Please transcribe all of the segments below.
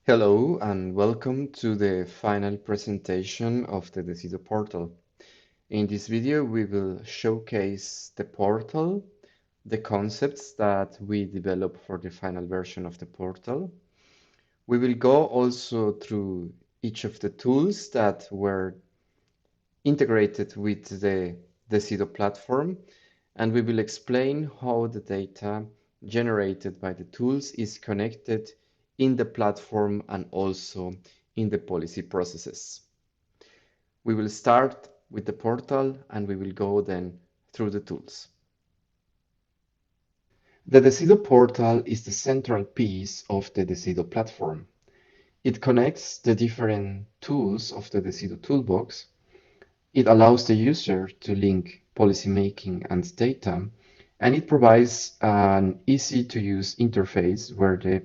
Hello and welcome to the final presentation of the Decido portal. In this video, we will showcase the portal, the concepts that we developed for the final version of the portal. We will go also through each of the tools that were integrated with the Decido platform, and we will explain how the data generated by the tools is connected in the platform and also in the policy processes. We will start with the portal and we will go then through the tools. The Decido portal is the central piece of the Decido platform. It connects the different tools of the Decido toolbox. It allows the user to link policymaking and data, and it provides an easy-to-use interface where the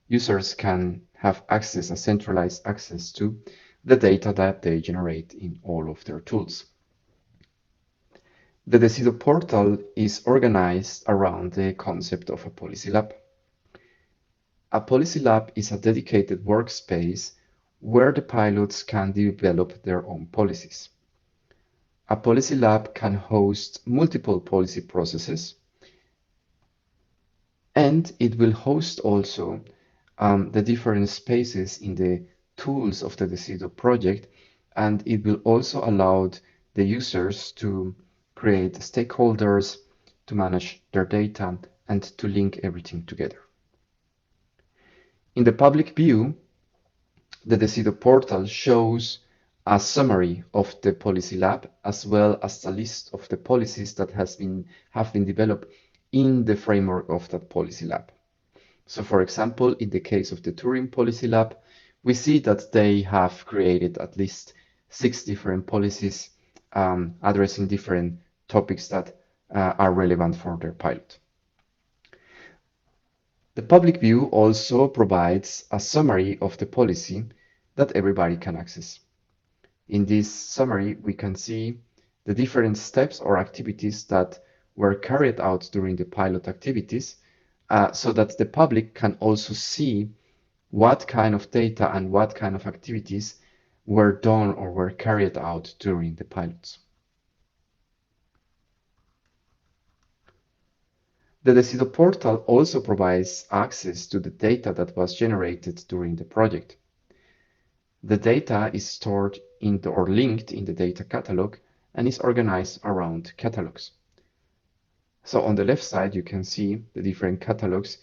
users can have access, a centralized access to the data that they generate in all of their tools. The Decido portal is organized around the concept of a policy lab. A policy lab is a dedicated workspace where the pilots can develop their own policies. A policy lab can host multiple policy processes, and it will host also the different spaces in the tools of the Decido project, and it will also allow the users to create stakeholders, to manage their data, and to link everything together. In the public view, the Decido portal shows a summary of the policy lab as well as a list of the policies that have been developed in the framework of that policy lab. So for example, in the case of the Turing Policy Lab, we see that they have created at least 6 different policies addressing different topics that are relevant for their pilot. The public view also provides a summary of the policy that everybody can access. In this summary, we can see the different steps or activities that were carried out during the pilot activities, so that the public can also see what kind of data and what kind of activities were done or were carried out during the pilots. The Decido portal also provides access to the data that was generated during the project. The data is stored or linked in the data catalog and is organized around catalogs. So on the left side, you can see the different catalogs,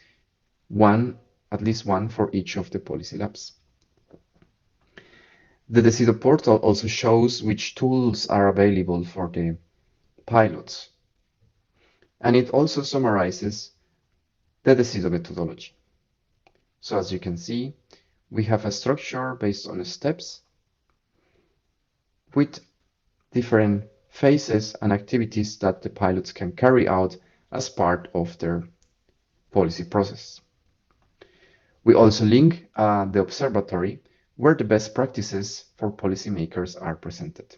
at least one for each of the policy labs. The Decido portal also shows which tools are available for the pilots. And it also summarizes the Decido methodology. So as you can see, we have a structure based on steps with different phases and activities that the pilots can carry out as part of their policy process. We also link the observatory where the best practices for policymakers are presented.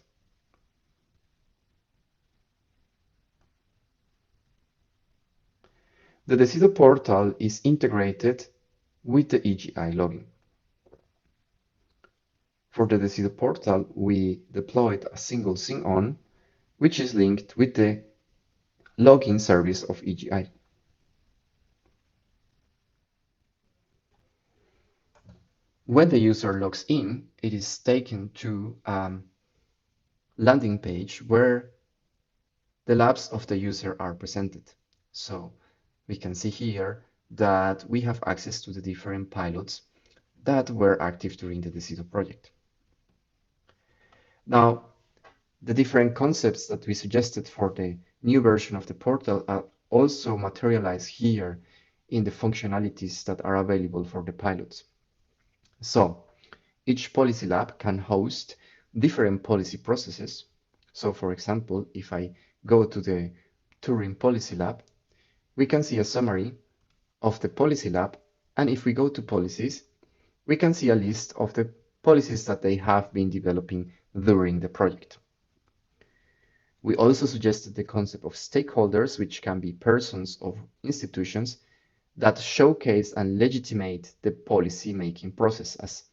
The Decido portal is integrated with the EGI login. For the Decido portal, we deployed a single sign-on, which is linked with the login service of EGI. When the user logs in, it is taken to a landing page where the labs of the user are presented. So we can see here that we have access to the different pilots that were active during the Decido project. Now, the different concepts that we suggested for the new version of the portal are also materialized here in the functionalities that are available for the pilots. So each policy lab can host different policy processes. So for example, if I go to the Turing Policy Lab, we can see a summary of the policy lab, and if we go to policies, we can see a list of the policies that they have been developing during the project. We also suggested the concept of stakeholders, which can be persons or institutions, that showcase and legitimate the policy-making process, as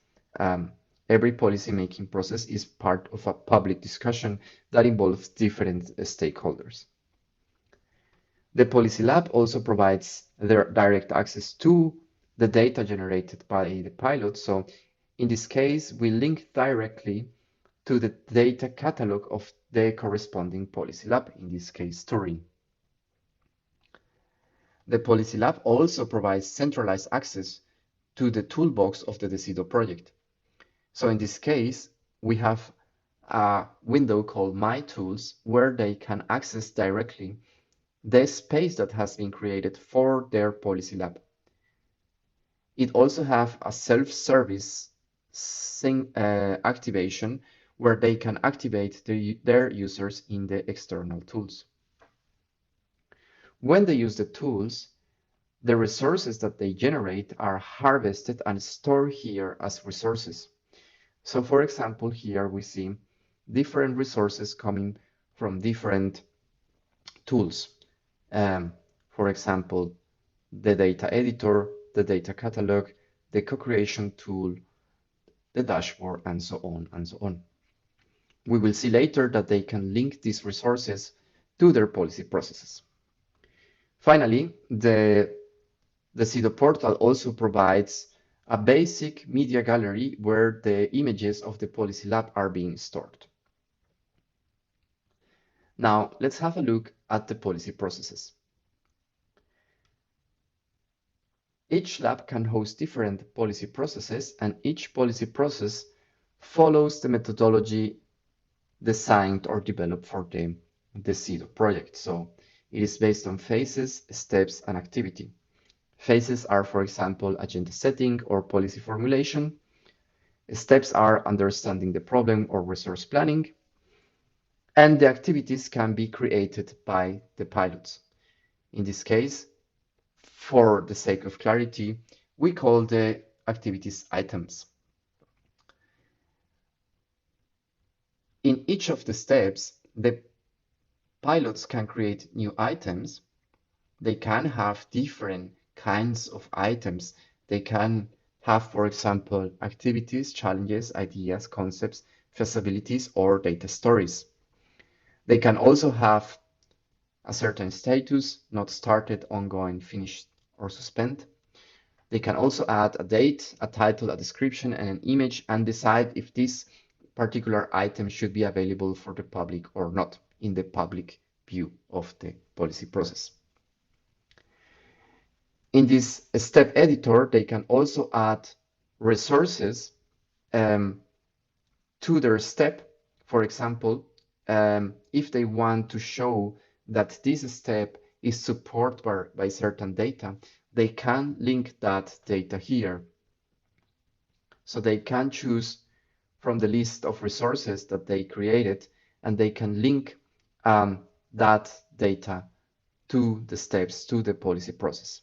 every policy-making process is part of a public discussion that involves different stakeholders. The Policy Lab also provides their direct access to the data generated by the pilot. So in this case, we link directly to the data catalog of the corresponding Policy Lab, in this case, Turing. The Policy Lab also provides centralized access to the toolbox of the Decido project. So in this case, we have a window called My Tools, where they can access directly the space that has been created for their Policy Lab. It also has a self-service activation where they can activate their users in the external tools. When they use the tools, the resources that they generate are harvested and stored here as resources. So for example, here we see different resources coming from different tools. For example, the data editor, the data catalog, the co-creation tool, the dashboard, and so on and so on. We will see later that they can link these resources to their policy processes. Finally, the Decido portal also provides a basic media gallery where the images of the Policy Lab are being stored. Now, let's have a look at the policy processes. Each lab can host different policy processes, and each policy process follows the methodology designed or developed for the Decido project. So it is based on phases, steps, and activity. Phases are, for example, agenda setting or policy formulation. Steps are understanding the problem or resource planning. And the activities can be created by the pilots. In this case, for the sake of clarity, we call the activities items. In each of the steps, the pilots can create new items. They can have different kinds of items. They can have, for example, activities, challenges, ideas, concepts, feasibilities, or data stories. They can also have a certain status, not started, ongoing, finished, or suspend. They can also add a date, a title, a description, and an image, and decide if this particular item should be available for the public or not in the public view of the policy process. In this step editor, they can also add resources to their step. For example, if they want to show that this step is supported by certain data, they can link that data here. So they can choose from the list of resources that they created, and they can link that data to the steps, to the policy process.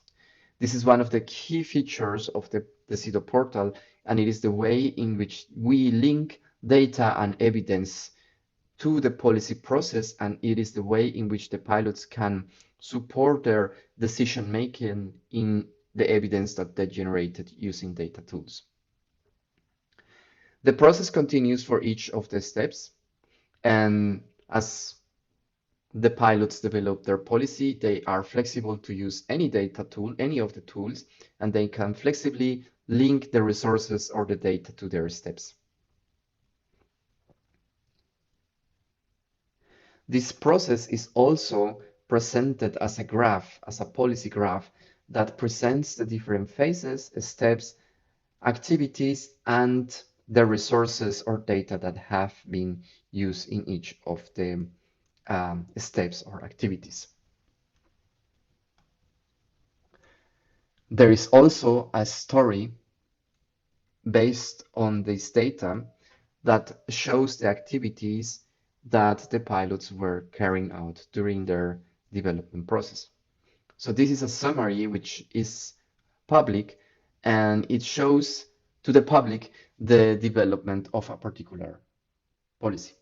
This is one of the key features of the Decido portal, and it is the way in which we link data and evidence to the policy process, and it is the way in which the pilots can support their decision making in the evidence that they generated using data tools. The process continues for each of the steps, and as the pilots develop their policy, they are flexible to use any data tool, any of the tools, and they can flexibly link the resources or the data to their steps. This process is also presented as a graph, as a policy graph that presents the different phases, steps, activities, and the resources or data that have been used in each of the steps or activities. There is also a story based on this data that shows the activities that the pilots were carrying out during their development process. So this is a summary which is public, and it shows to the public the development of a particular policy.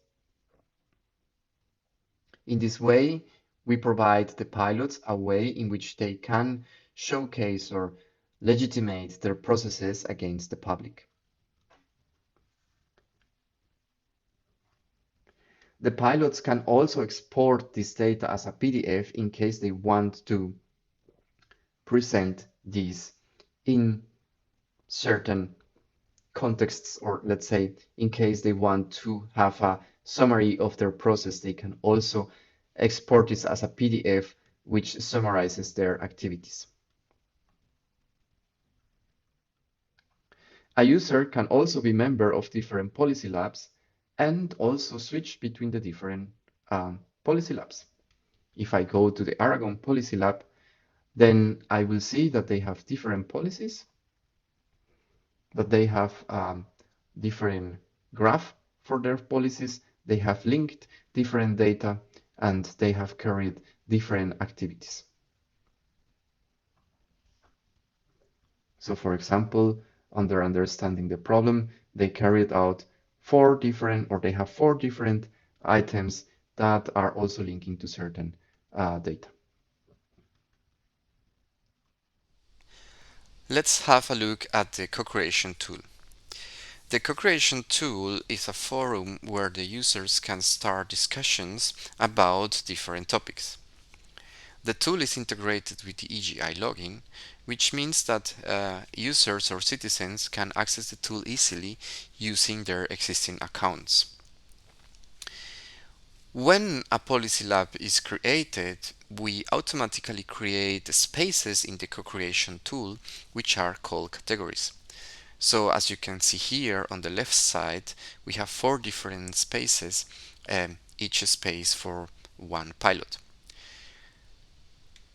In this way, we provide the pilots a way in which they can showcase or legitimate their processes against the public. The pilots can also export this data as a PDF in case they want to present these in certain contexts, or let's say in case they want to have a summary of their process, they can also export this as a PDF which summarizes their activities. A user can also be member of different policy labs and also switch between the different policy labs. If I go to the Aragon Policy Lab, then I will see that they have different policies, that they have different graph for their policies, they have linked different data, and they have carried different activities. So for example, under understanding the problem, they carried out they have 4 different items that are also linking to certain data. Let's have a look at the co-creation tool. The co-creation tool is a forum where the users can start discussions about different topics. The tool is integrated with the EGI login, which means that users or citizens can access the tool easily using their existing accounts. When a policy lab is created, we automatically create spaces in the co-creation tool, which are called categories. So as you can see here on the left side, we have 4 different spaces, each space for one pilot.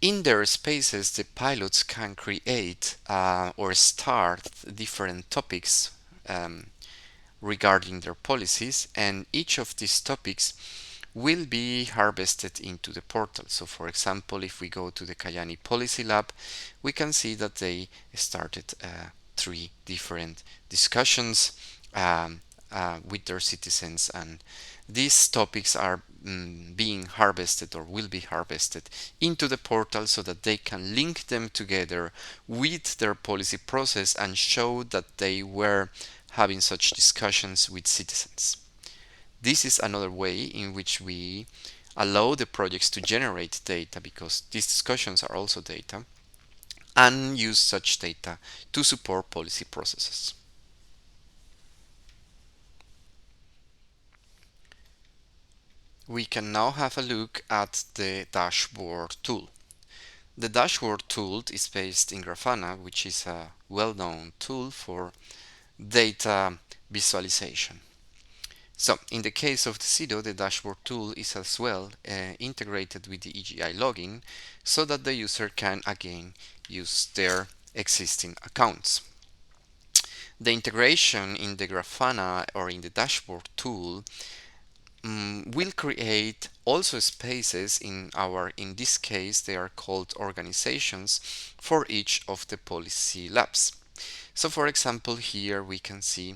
In their spaces, the pilots can create or start different topics regarding their policies, and each of these topics will be harvested into the portal. So for example, if we go to the Kayani Policy Lab, we can see that they started 3 different discussions with their citizens, and these topics are being harvested or will be harvested into the portal so that they can link them together with their policy process and show that they were having such discussions with citizens. This is another way in which we allow the projects to generate data, because these discussions are also data, and use such data to support policy processes. We can now have a look at the dashboard tool. The dashboard tool is based in Grafana, which is a well-known tool for data visualization. So in the case of Decido, the dashboard tool is as well integrated with the EGI login so that the user can again use their existing accounts. The integration in the Grafana or in the dashboard tool will create also spaces in this case they are called organizations for each of the policy labs. So for example, here we can see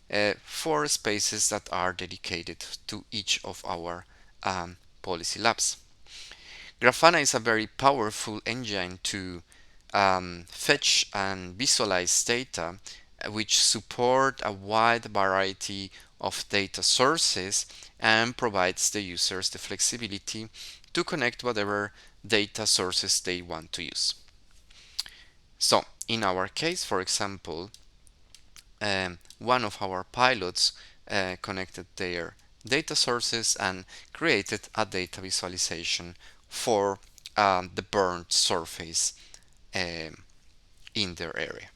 4 spaces that are dedicated to each of our policy labs. Grafana is a very powerful engine to fetch and visualize data which support a wide variety of data sources and provides the users the flexibility to connect whatever data sources they want to use. So in our case, for example, one of our pilots connected their data sources and created a data visualization for the burnt surface um, in their area.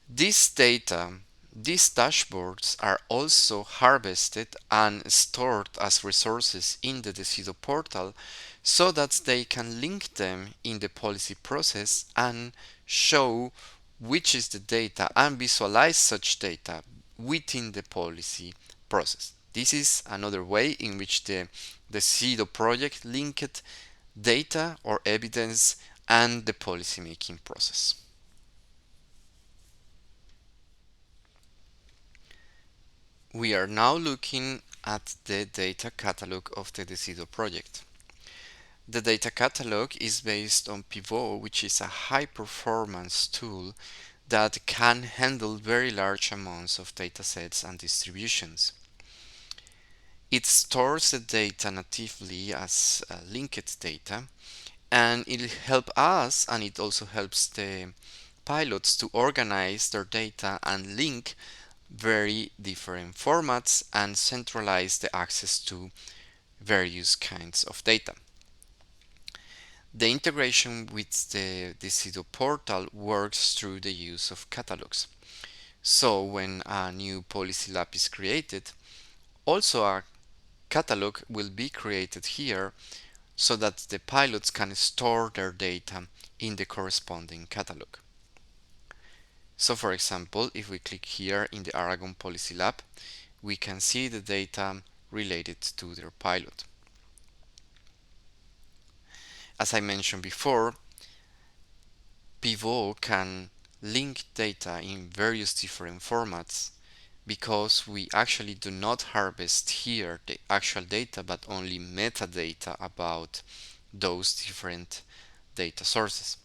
This data, these dashboards are also harvested and stored as resources in the Decido portal so that they can link them in the policy process and show which is the data and visualize such data within the policy process. This is another way in which the Decido project linked data or evidence and the policy making process. We are now looking at the data catalog of the Decido project. The data catalog is based on Pivot, which is a high performance tool that can handle very large amounts of datasets and distributions. It stores the data natively as linked data, and it'll help us, and it also helps the pilots to organize their data and link very different formats and centralize the access to various kinds of data. The integration with the Decido portal works through the use of catalogs. So when a new policy lab is created, also a catalog will be created here so that the pilots can store their data in the corresponding catalog. So for example, if we click here in the Aragon Policy Lab, we can see the data related to their pilot. As I mentioned before, Pivot can link data in various different formats because we actually do not harvest here the actual data but only metadata about those different data sources.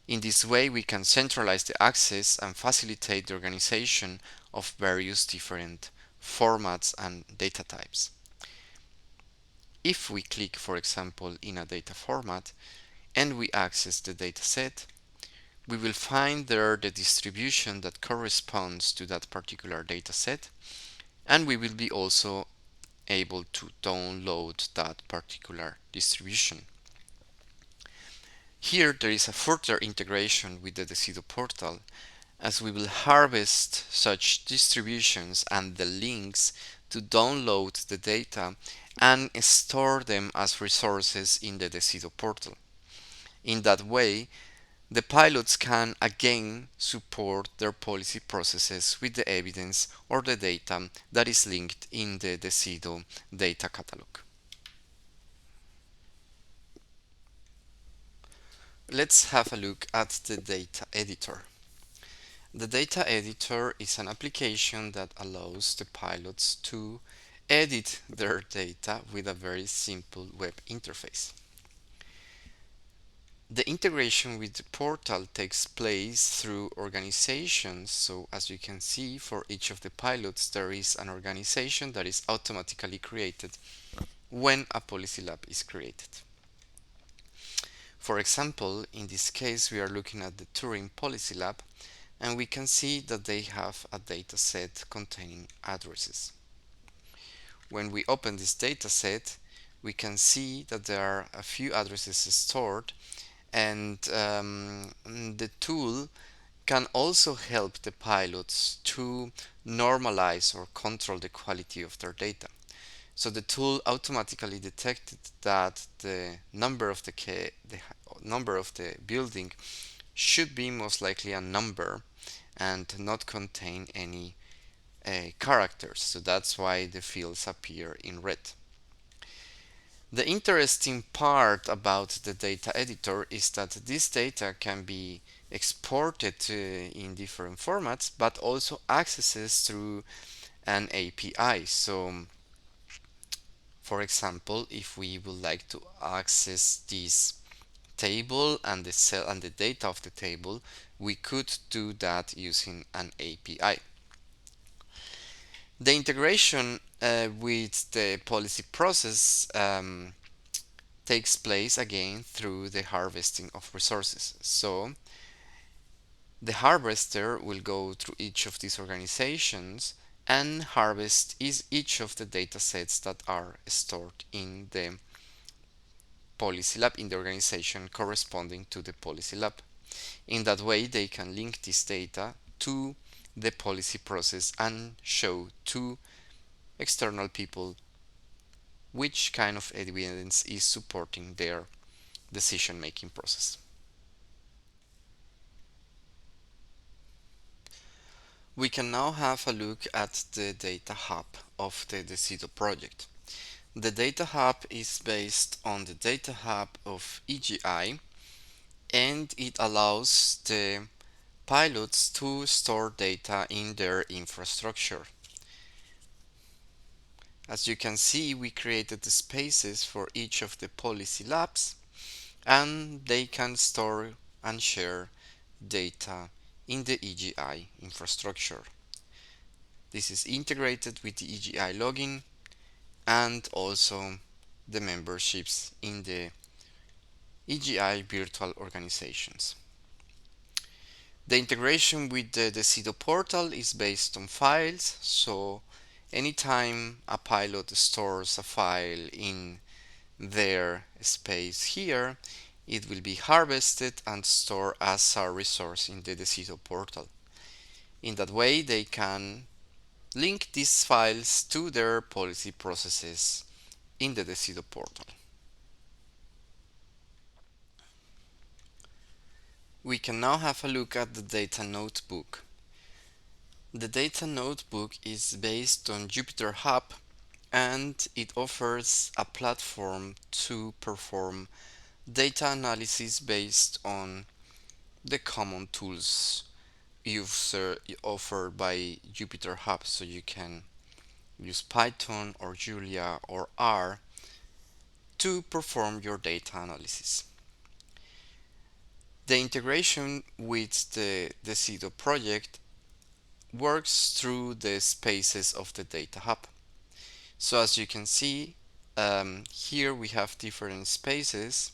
In this way, we can centralize the access and facilitate the organization of various different formats and data types. If we click, for example, in a data format and we access the dataset, we will find there the distribution that corresponds to that particular dataset, and we will be also able to download that particular distribution. Here there is a further integration with the Decido portal, as we will harvest such distributions and the links to download the data and store them as resources in the Decido portal. In that way, the pilots can again support their policy processes with the evidence or the data that is linked in the Decido data catalog. Let's have a look at the data editor. The data editor is an application that allows the pilots to edit their data with a very simple web interface. The integration with the portal takes place through organizations. So as you can see, for each of the pilots, there is an organization that is automatically created when a policy lab is created. For example, in this case, we are looking at the Turing Policy Lab, and we can see that they have a dataset containing addresses. When we open this dataset, we can see that there are a few addresses stored, and the tool can also help the pilots to normalize or control the quality of their data. So the tool automatically detected that the number of the number of the building should be most likely a number and not contain any characters. So that's why the fields appear in red. The interesting part about the data editor is that this data can be exported in different formats, but also accesses through an API. So, for example, if we would like to access this table and the cell and the data of the table, we could do that using an API. The integration with the policy process takes place again through the harvesting of resources. So the harvester will go through each of these organizations and harvest each of the data sets that are stored in the policy lab in the organization corresponding to the policy lab. In that way, they can link this data to the policy process and show to external people which kind of evidence is supporting their decision making process. We can now have a look at the data hub of the Decido project. The data hub is based on the data hub of EGI, and it allows the pilots to store data in their infrastructure. As you can see, we created the spaces for each of the policy labs, and they can store and share data in the EGI infrastructure. This is integrated with the EGI login and also the memberships in the EGI virtual organizations. The integration with the Decido portal is based on files, so anytime a pilot stores a file in their space here, it will be harvested and stored as a resource in the Decido portal. In that way, they can link these files to their policy processes in the Decido portal. We can now have a look at the data notebook. The data notebook is based on Jupyter Hub, and it offers a platform to perform data analysis based on the common tools offered by Jupyter Hub. So you can use Python or Julia or R to perform your data analysis. The integration with the Decido project works through the spaces of the data hub. So as you can see, here we have different spaces,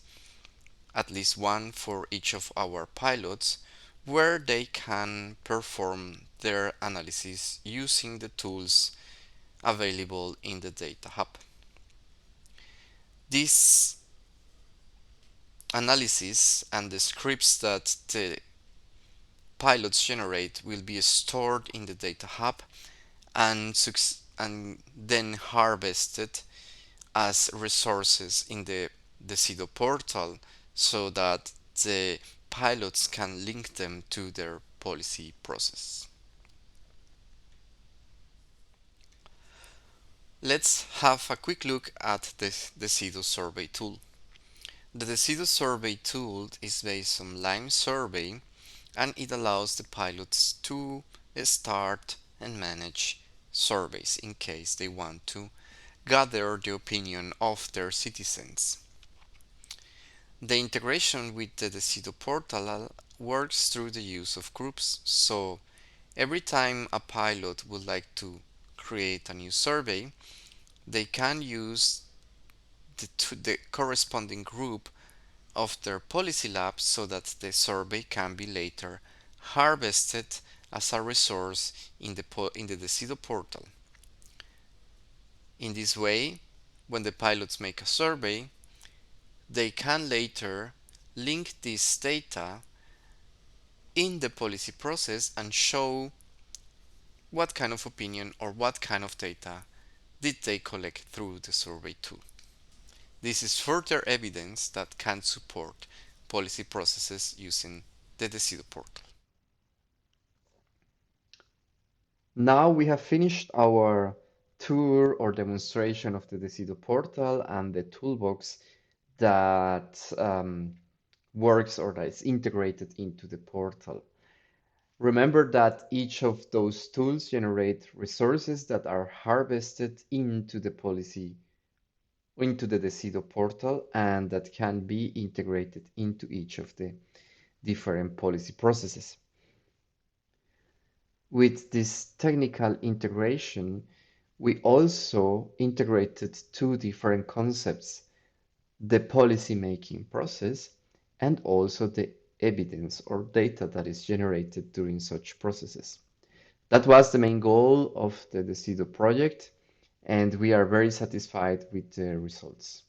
at least one for each of our pilots, where they can perform their analysis using the tools available in the data hub. This analysis and the scripts that the pilots generate will be stored in the data hub and then harvested as resources in the Decido portal so that the pilots can link them to their policy process. Let's have a quick look at the Decido survey tool. The Decido survey tool is based on Lime survey, and it allows the pilots to start and manage surveys in case they want to gather the opinion of their citizens. The integration with the Decido portal works through the use of groups, so every time a pilot would like to create a new survey, they can use the corresponding group of their policy lab so that the survey can be later harvested as a resource in the Decido portal. In this way, when the pilots make a survey, they can later link this data in the policy process and show what kind of opinion or what kind of data did they collect through the survey tool. This is further evidence that can support policy processes using the Decido portal. Now we have finished our tour or demonstration of the Decido portal and the toolbox that works or that is integrated into the portal. Remember that each of those tools generate resources that are harvested into the policy, into the Decido portal, and that can be integrated into each of the different policy processes. With this technical integration, we also integrated two different concepts, the policy-making process and also the evidence or data that is generated during such processes. That was the main goal of the Decido project, and we are very satisfied with the results.